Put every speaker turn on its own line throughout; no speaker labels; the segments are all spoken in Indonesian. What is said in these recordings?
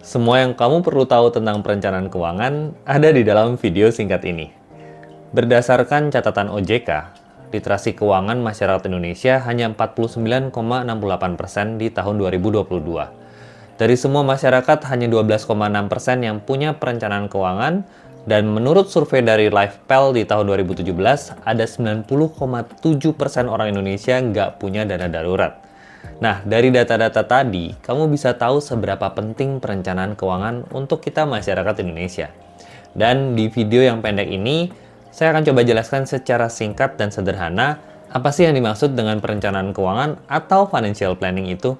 Semua yang kamu perlu tahu tentang perencanaan keuangan ada di dalam video singkat ini. Berdasarkan catatan OJK, literasi keuangan masyarakat Indonesia hanya 49,68% di tahun 2022. Dari semua masyarakat, hanya 12,6% yang punya perencanaan keuangan, dan menurut survei dari LifePel di tahun 2017, ada 90,7% orang Indonesia nggak punya dana darurat. Nah, dari data-data tadi, kamu bisa tahu seberapa penting perencanaan keuangan untuk kita masyarakat Indonesia. Dan di video yang pendek ini, saya akan coba jelaskan secara singkat dan sederhana apa sih yang dimaksud dengan perencanaan keuangan atau financial planning itu.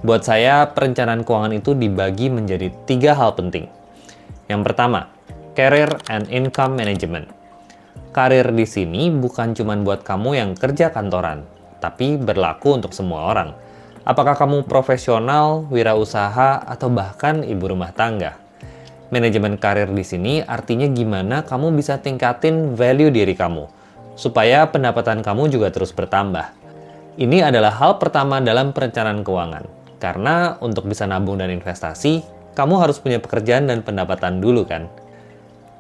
Buat saya, perencanaan keuangan itu dibagi menjadi 3 hal penting. Yang pertama, career and income management. Karir di sini bukan cuma buat kamu yang kerja kantoran, tapi berlaku untuk semua orang. Apakah kamu profesional, wirausaha, atau bahkan ibu rumah tangga? Manajemen karir di sini artinya gimana kamu bisa tingkatin value diri kamu, supaya pendapatan kamu juga terus bertambah. Ini adalah hal pertama dalam perencanaan keuangan, karena untuk bisa nabung dan investasi, kamu harus punya pekerjaan dan pendapatan dulu kan?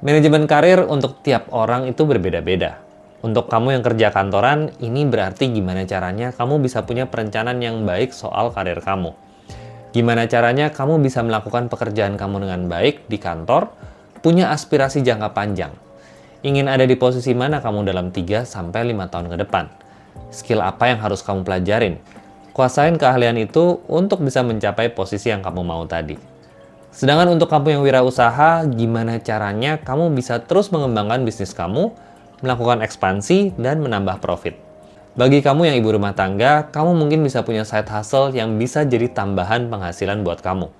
Manajemen karir untuk tiap orang itu berbeda-beda. Untuk kamu yang kerja kantoran, ini berarti gimana caranya kamu bisa punya perencanaan yang baik soal karir kamu. Gimana caranya kamu bisa melakukan pekerjaan kamu dengan baik di kantor, punya aspirasi jangka panjang. Ingin ada di posisi mana kamu dalam 3-5 tahun ke depan? Skill apa yang harus kamu pelajarin? Kuasain keahlian itu untuk bisa mencapai posisi yang kamu mau tadi. Sedangkan untuk kamu yang wirausaha, gimana caranya kamu bisa terus mengembangkan bisnis kamu, melakukan ekspansi, dan menambah profit. Bagi kamu yang ibu rumah tangga, kamu mungkin bisa punya side hustle yang bisa jadi tambahan penghasilan buat kamu.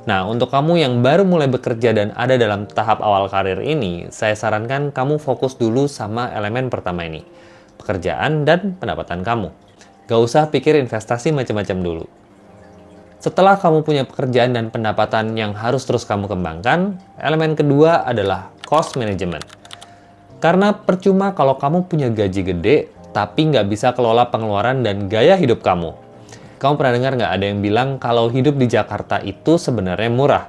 Nah, untuk kamu yang baru mulai bekerja dan ada dalam tahap awal karir ini, saya sarankan kamu fokus dulu sama elemen pertama ini, pekerjaan dan pendapatan kamu. Gak usah pikir investasi macam-macam dulu. Setelah kamu punya pekerjaan dan pendapatan yang harus terus kamu kembangkan, elemen kedua adalah cost management. Karena percuma kalau kamu punya gaji gede, tapi nggak bisa kelola pengeluaran dan gaya hidup kamu. Kamu pernah dengar nggak ada yang bilang kalau hidup di Jakarta itu sebenarnya murah,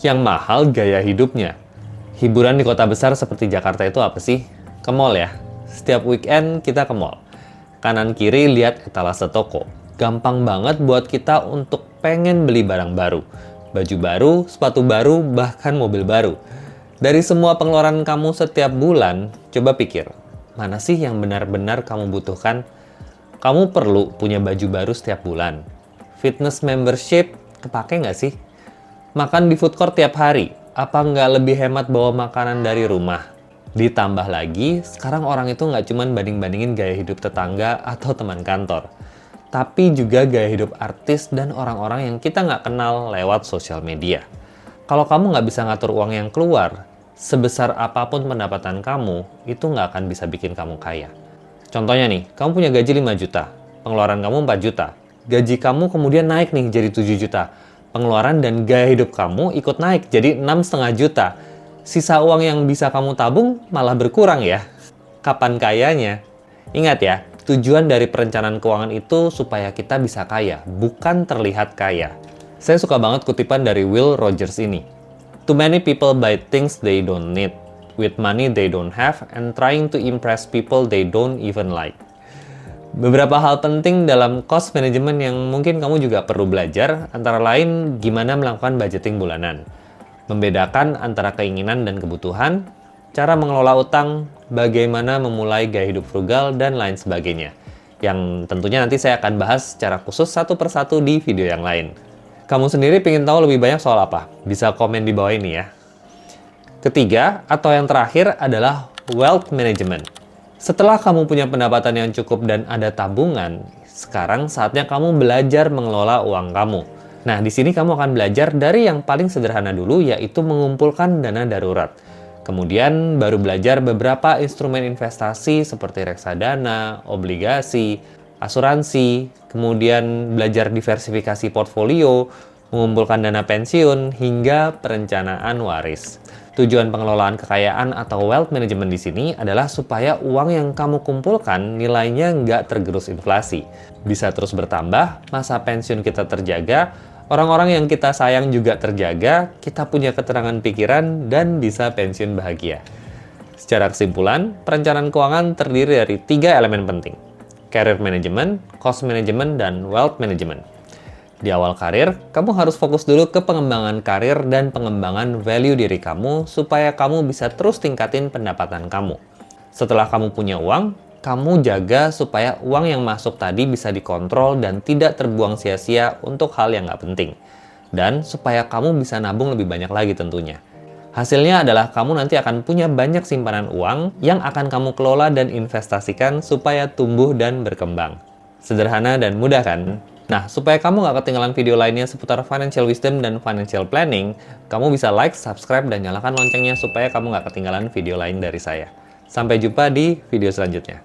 yang mahal gaya hidupnya. Hiburan di kota besar seperti Jakarta itu apa sih? Ke mall ya. Setiap weekend kita ke mall. Kanan kiri lihat etalase toko. Gampang banget buat kita untuk pengen beli barang baru. Baju baru, sepatu baru, bahkan mobil baru. Dari semua pengeluaran kamu setiap bulan, coba pikir, mana sih yang benar-benar kamu butuhkan? Kamu perlu punya baju baru setiap bulan. Fitness membership, kepake nggak sih? Makan di food court tiap hari, apa nggak lebih hemat bawa makanan dari rumah? Ditambah lagi, sekarang orang itu nggak cuma banding-bandingin gaya hidup tetangga atau teman kantor, tapi juga gaya hidup artis dan orang-orang yang kita nggak kenal lewat sosial media. Kalau kamu nggak bisa ngatur uang yang keluar, sebesar apapun pendapatan kamu, itu nggak akan bisa bikin kamu kaya. Contohnya nih, kamu punya gaji 5 juta, pengeluaran kamu 4 juta. Gaji kamu kemudian naik nih jadi 7 juta. Pengeluaran dan gaya hidup kamu ikut naik jadi 6,5 juta. Sisa uang yang bisa kamu tabung malah berkurang ya. Kapan kayanya? Ingat ya, tujuan dari perencanaan keuangan itu supaya kita bisa kaya, bukan terlihat kaya. Saya suka banget kutipan dari Will Rogers ini. Too many people buy things they don't need, with money they don't have, and trying to impress people they don't even like. Beberapa hal penting dalam cost management yang mungkin kamu juga perlu belajar, antara lain gimana melakukan budgeting bulanan, membedakan antara keinginan dan kebutuhan, cara mengelola utang, bagaimana memulai gaya hidup frugal, dan lain sebagainya. Yang tentunya nanti saya akan bahas secara khusus satu persatu di video yang lain. Kamu sendiri pengen tahu lebih banyak soal apa? Bisa komen di bawah ini ya. Ketiga, atau yang terakhir adalah wealth management. Setelah kamu punya pendapatan yang cukup dan ada tabungan, sekarang saatnya kamu belajar mengelola uang kamu. Nah, di sini kamu akan belajar dari yang paling sederhana dulu, yaitu mengumpulkan dana darurat. Kemudian baru belajar beberapa instrumen investasi seperti reksadana, obligasi, asuransi, kemudian belajar diversifikasi portfolio, mengumpulkan dana pensiun, hingga perencanaan waris. Tujuan pengelolaan kekayaan atau wealth management di sini adalah supaya uang yang kamu kumpulkan nilainya nggak tergerus inflasi. Bisa terus bertambah, masa pensiun kita terjaga, Orang-orang yang kita sayang juga terjaga, kita punya keterangan pikiran, dan bisa pensiun bahagia. Secara kesimpulan, perencanaan keuangan terdiri dari 3 elemen penting: career management, cost management, dan wealth management. Di awal karir, kamu harus fokus dulu ke pengembangan karir dan pengembangan value diri kamu supaya kamu bisa terus tingkatin pendapatan kamu. Setelah kamu punya uang, kamu jaga supaya uang yang masuk tadi bisa dikontrol dan tidak terbuang sia-sia untuk hal yang nggak penting. Dan supaya kamu bisa nabung lebih banyak lagi tentunya. Hasilnya adalah kamu nanti akan punya banyak simpanan uang yang akan kamu kelola dan investasikan supaya tumbuh dan berkembang. Sederhana dan mudah kan? Nah, supaya kamu nggak ketinggalan video lainnya seputar financial wisdom dan financial planning, kamu bisa like, subscribe, dan nyalakan loncengnya supaya kamu nggak ketinggalan video lain dari saya. Sampai jumpa di video selanjutnya.